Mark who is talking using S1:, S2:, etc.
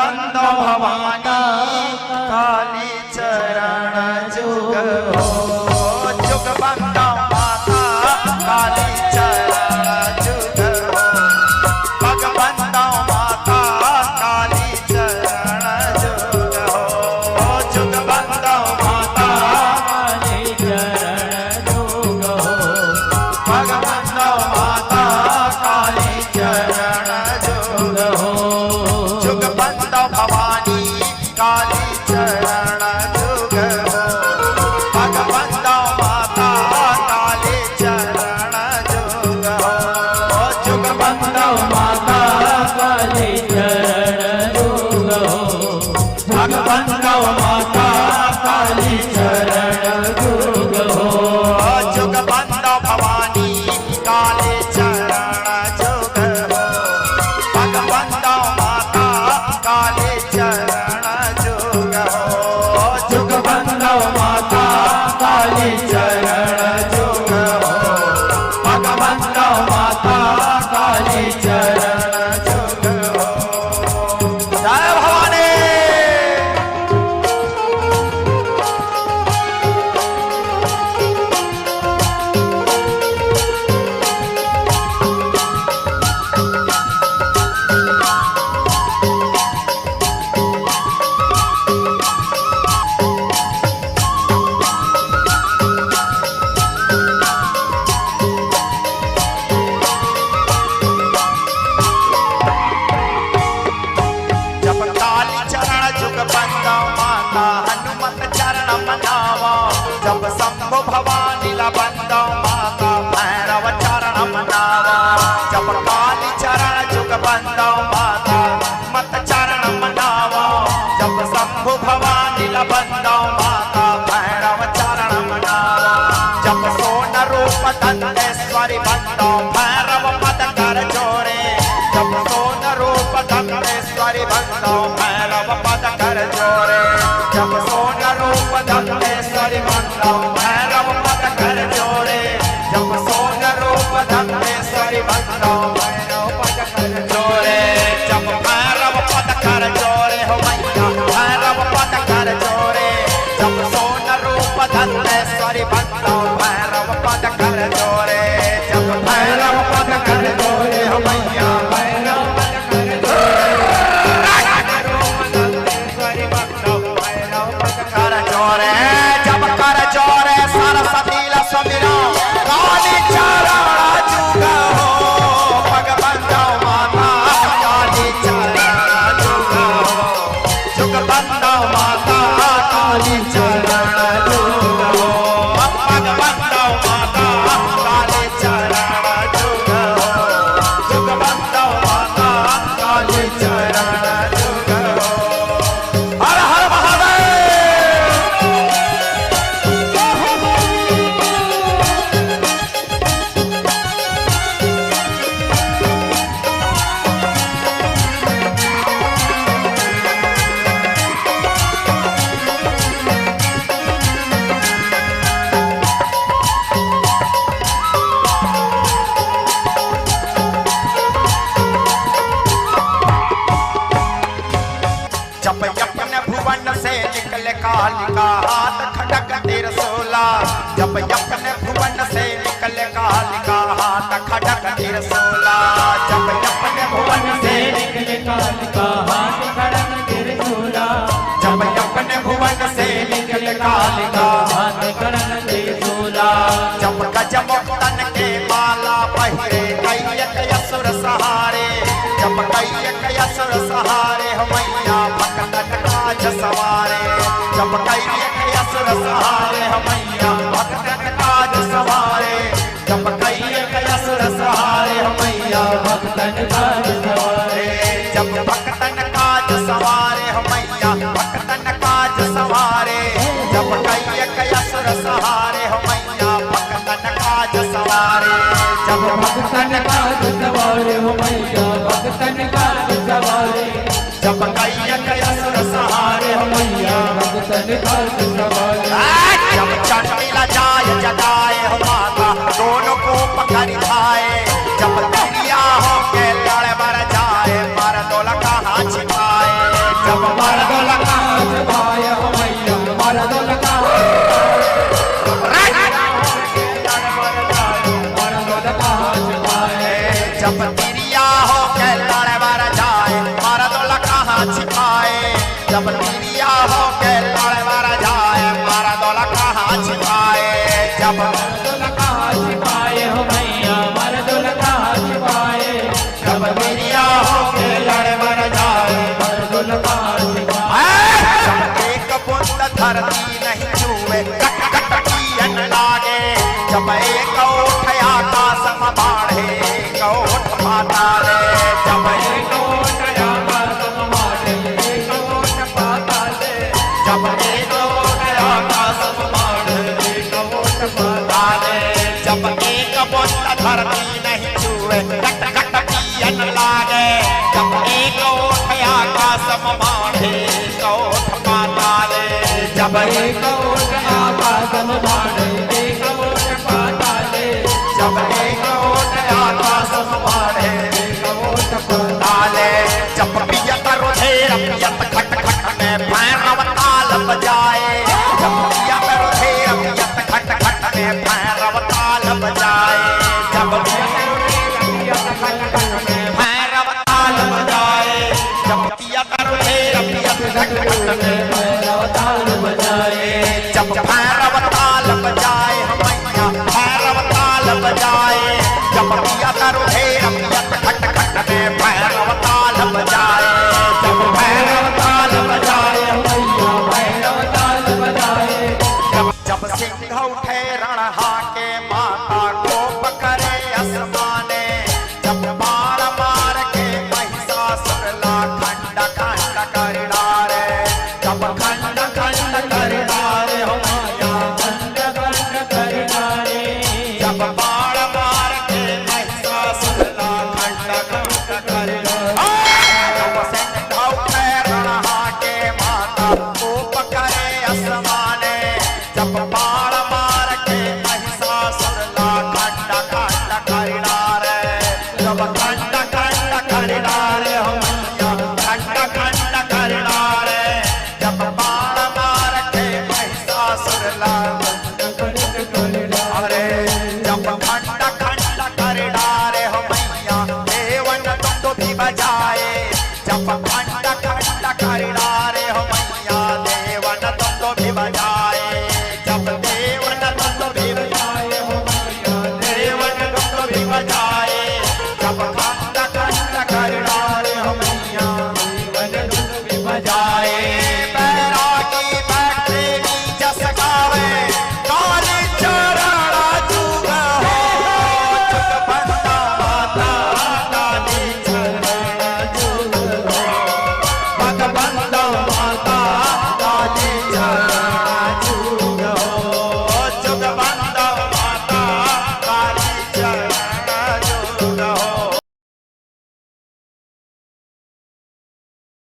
S1: बंदो भवानी काली चरण जुग हो जुग बंदो माता काली चरण जुग हो पग बंदो माता काली चरण जुग हो जुग बंदो माता
S2: काली चरण जुग हो
S1: पग बंदो माता काली चरण जुग हो जुग बंदो भवानी काली चरण जुग हो पग बंदो माता काली चरण जुग हो जुग बंदो माता
S2: काली चरण जुग हो
S1: पग बंदो माता काली चरण जुग हो जुग बंदो भवानी काली चरण जुग हो पग बंदो माता काली चरण जुग हो जुग बंदो माता काली चरण जुग हो पग बंदो माता काली चरण जुग हो जय भवानी। जब काली चरण जुग बंदो माता हनुमत चरण मनावा जब शंभु भवानी ला बंदो माता भैरव चरण मनावा जब काली चरण जुग बंदो माता मत चरण मनावा जब शंभु भवानी ला बंदो माता भैरव चरण मनावा जब सोन रूप दंतेश्वरी बंदो भैरव पद कर जोरे जब सोन रूप दंतेश्वरी बंदो भैरव पद कर जोरे जब सोन रूप दंतेश्वरी बंदो भैरव पद कर जोरे जब सोन रूप दंतेश्वरी बंदो भैरव पद कर जोरे जब भैरव पद कर जोरे हो मैया भैरव पद कर जोरे जब सोन रूप दंतेश्वरी बंदो भैरव पद कर जोरे जब भैरव पद कर जोरे हो मैया भैरव पद कर जोरे जब कर जोरे सरस्वती ला समीरा काली चरण जुग हो पग बंदो माता काली चरण जुग हो जुग बंदो माता काली चरण जुग हो पग बंदो माता काली चरण जुग हो जुग बंदो माता काली चरण जुग हो हर हर महादेव। जब यपन भुवन से निकले कालिका हाथ खड़क त्रिशूला जब यपन भुवन से निकले कालिका हाथ खड़क त्रिशूला जब यपन भुवन से
S2: निकले कालिका हाथ खड़क त्रिशूला
S1: जब यपन भुवन से निकले कालिका
S2: हाथ खड़क त्रिशूला
S1: जब गजमुक्तन के माला पहिरे कैयक असुर सहारे जब कैयक असुर सहारे हो मैया भक्तन काज सवारे जब कैयक असुर सहारे हो मैया भक्तन काज सवारे जब कैयक असुर सहारे हो मैया
S2: भक्तन काज सवारे
S1: जब भक्तन काज सवारे हो मैया भक्तन काज सवारे जब कैयक असुर सहारे हो मैया भक्तन काज सवारे जब
S2: भक्तन काज सवारे हो मैया भक्तन काज सवारे
S1: जब कैयक असुर सहारे हो मैया
S2: भक्तन काज सवारे
S1: जब चंडिला जाय जगाए हो माता दोनों को पकड़ खाए जब दुनिया हो के लड़ मर जाए मर दो कहाँ छिपाए जब तिरिया हो के लड़े मारा जाए मारा दौला कहाँ छिपाए जब
S2: मर्दुल कहाँ छिपाए हो मैया मर्दुल कहाँ छिपाए
S1: जब तिरिया हो के लड़े मारा जाए
S2: मर्दुल कहाँ छिपाए
S1: जब एक बूंद धरती नहीं छुए कट कट कियन लागे जब एक ओठ आकाश में बाढ़े एक ओठ पाताले जब एक
S2: ओट आकाश में बाढ़े एक ओट पाताले
S1: जब एक ओठ आकाश में बाढ़े
S2: एक ओट पाताले
S1: जब एक बूंद धरती नहीं छुए कट कट कियन लागे जब एक ओठ आकाश में बाढ़े एक ओठ पाताले जब
S2: एक ओट आकाश में बाढ़े एक ओट पाताले
S1: जब एक ओट आकाश में बाढ़े
S2: एक ओट पाताले
S1: ताले जब पियत रुधिर पियत खट खट में भैरव ताल बजाए जब पियत रुधिर पियत खट खट में भैरव ताल बजाए जब भैरव ताल बजाए जब पियत रुधिर पियत खट खट में
S2: भैरव ताल बजाए
S1: जब भैरव ताल बजाए मैया भैरव ताल बजाए जब पियत रुधिर पियत खट खट में भैरव ताल बजाए जब भैरव ताल बजाए
S2: मैया भैरव ताल बजाए
S1: जब सिंह उठे रणहा के माता कोप करे आसमाने जब बाण मार के महिषासुर ला खंड खंड कर डारे जब खंड खंड कर डारे हो माया
S2: खंड खंड कर डाले
S1: जब बाण मार के महिषासुर ला खंड खंड कर डारे जब सिंह उठे रणहा के माता कोप करे आसमाने जब बाण मार के महिषासुर ला खंड खंड कर डारे जब खंड खंड कर डारे हो मैया खंड खंड कर डारे जब बाण मार के महिषासुर ला अरे जब खंड खंड कर डारे हो मैया देवन तुम भी बजाए जब खंड खंड